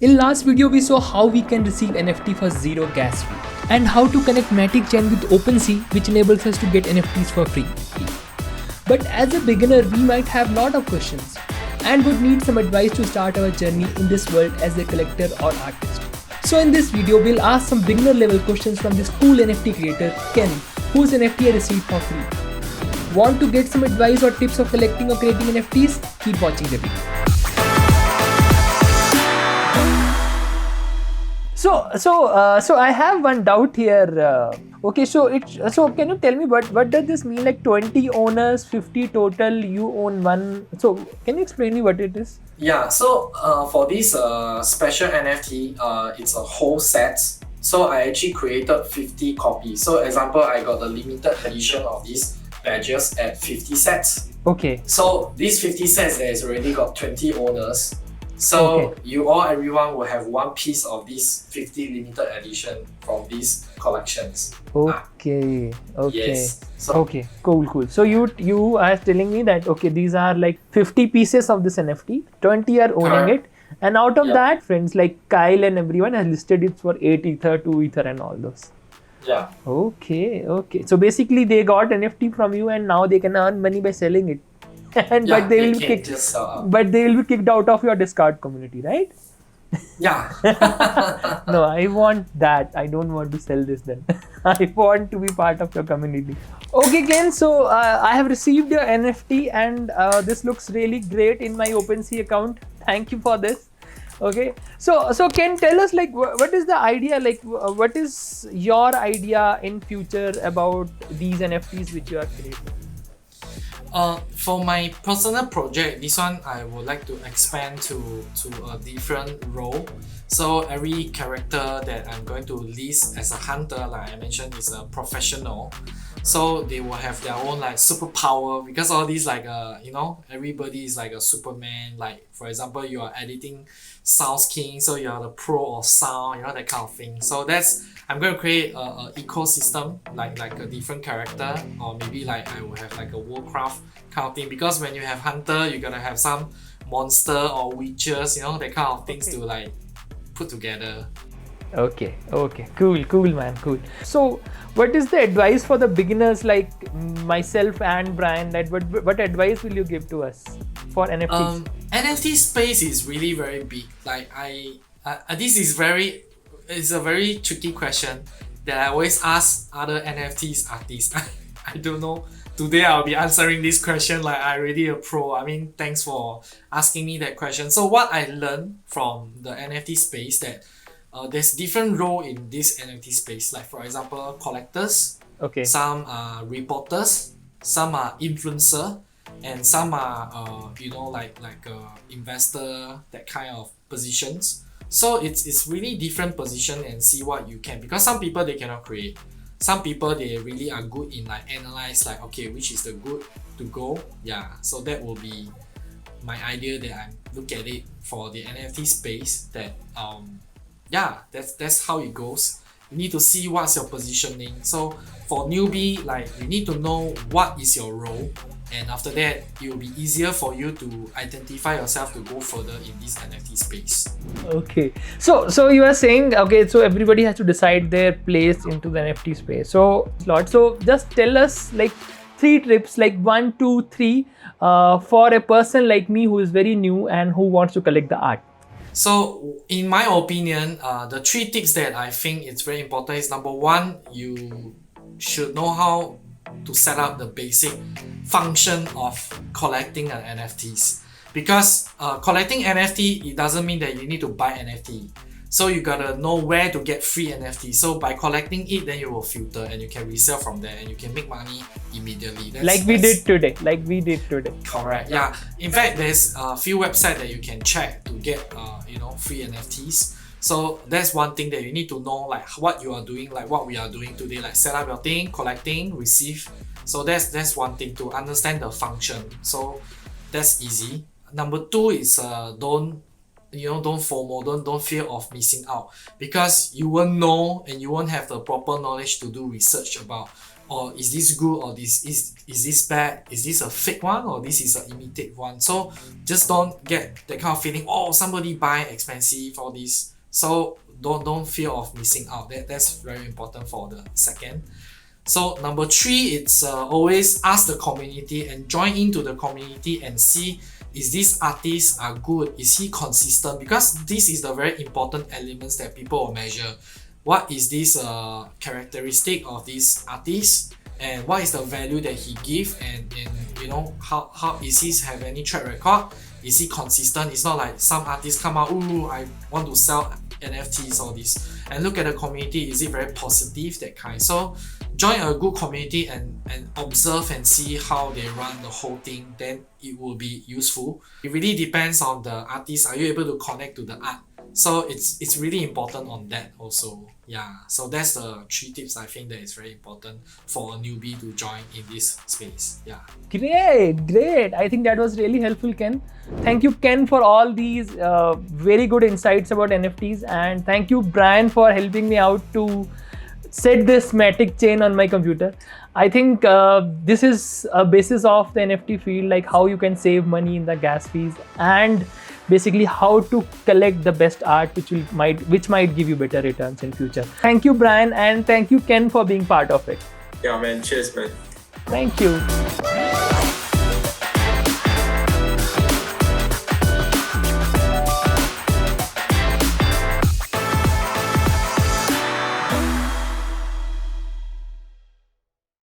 In last video we saw how we can receive NFT for zero gas fee and how to connect Matic chain with OpenSea, which enables us to get NFTs for free. But as a beginner we might have lot of questions and would need some advice to start our journey in this world as a collector or artist. So in this video we'll ask some beginner level questions from this cool NFT creator Ken, whose NFT I received for free. Want to get some advice or tips of collecting or creating NFTs? Keep watching the video. So I have one doubt here. Okay, so can you tell me what does this mean? Like 20 owners, 50 total, you own one. So can you explain me what it is? Yeah, so for this special NFT, it's a whole set. So I actually created 50 copies. So example, I got the limited edition of these badges at 50 sets. Okay. So these 50 sets, there's already got 20 owners. So everyone will have one piece of this 50 limited edition from these collections. Okay. Yes. Okay. Cool. So you are telling me that these are like 50 pieces of this NFT, 20 are owning it, and out of that, friends like Kyle and everyone has listed it for 8 Ether, 2 Ether, and all those. Yeah. Okay. So basically, they got NFT from you, and now they can earn money by selling it. But they will be kicked out of your Discord community, right? Yeah. No, I want that. I don't want to sell this then. I want to be part of your community. Okay, Ken. So I have received your NFT, and this looks really great in my OpenSea account. Thank you for this. Okay. So Ken, tell us like what is the idea? Like what is your idea in future about these NFTs which you are creating? For my personal project, this one I would like to expand to a different role. So every character that I'm going to list as a hunter, like I mentioned, is a professional. So they will have their own like superpower, because all these like everybody is like a Superman. Like for example, you are editing Sounds King, so you are the pro of sound, that kind of thing. So I'm going to create a ecosystem like a different character, or maybe like I will have like a Warcraft kind of thing, because when you have hunter, you're gonna have some monster or witches, that kind of things to like put together. Okay, cool man, cool. So what is the advice for the beginners like myself and Brian? That what advice will you give to us for NFTs? NFT space is really very big. Like it's a very tricky question that I always ask other NFTs artists. I don't know. Today I'll be answering this question like I already a pro. I mean, thanks for asking me that question. So what I learned from the NFT space that there's different role in this NFT space. Like for example, collectors. Okay. Some are reporters. Some are influencer, and some are like investor, that kind of positions. So it's really different position, and see what you can, because some people they cannot create. Some people they really are good in like analyze like which is the good to go. Yeah, so that will be my idea that I look at it for the NFT space. That that's how it goes. You need to see what's your positioning. So for newbie, like you need to know what is your role, and after that it will be easier for you to identify yourself to go further in this NFT space. Okay, so you are saying so everybody has to decide their place into the NFT space. So just tell us like 3 tips, like 1, 2, 3 for a person like me who is very new and who wants to collect the art. So in my opinion, the 3 tips that I think it's very important is, number 1, you should know how to set up the basic function of collecting an NFTs. Because collecting NFT, it doesn't mean that you need to buy NFT. So you gotta know where to get free NFT. So by collecting it, then you will filter and you can resell from there, and you can make money immediately. Like we did today. Correct. Yeah. In fact, there's a few websites that you can check to get free NFTs. So that's one thing that you need to know, like what you are doing, like what we are doing today, like set up your thing, collecting, receive. So that's one thing, to understand the function. So that's easy. Number 2 is don't FOMO, don't fear of missing out, because you won't know and you won't have the proper knowledge to do research about or is this good, or is this bad, is this a fake one, or this is an imitate one. So just don't get that kind of feeling, oh, somebody buy expensive, all this. So don't fear of missing out. That's very important for the second. So number three, it's always ask the community and join into the community and see, is this artist are good, is he consistent, because this is the very important elements that people will measure. What is this characteristic of this artist, and what is the value that he give, and you know, how is he have any track record, is he consistent. It's not like some artists come out, ooh, I want to sell NFTs, all this, and look at the community, is it very positive, that kind. So join a good community and observe and see how they run the whole thing, then it will be useful. It really depends on the artist, are you able to connect to the art. So it's really important on that also. Yeah, so that's the three tips I think that is very important for a newbie to join in this space. Yeah. Great. I think that was really helpful, Ken. Thank you, Ken, for all these very good insights about NFTs, and thank you, Bryan, for helping me out to set this matic chain on my computer. I think this is a basis of the NFT field, like how you can save money in the gas fees, and basically how to collect the best art which might give you better returns in future. Thank you, Bryan, and thank you, Ken, for being part of it. Yeah, man. Cheers, man. Thank you.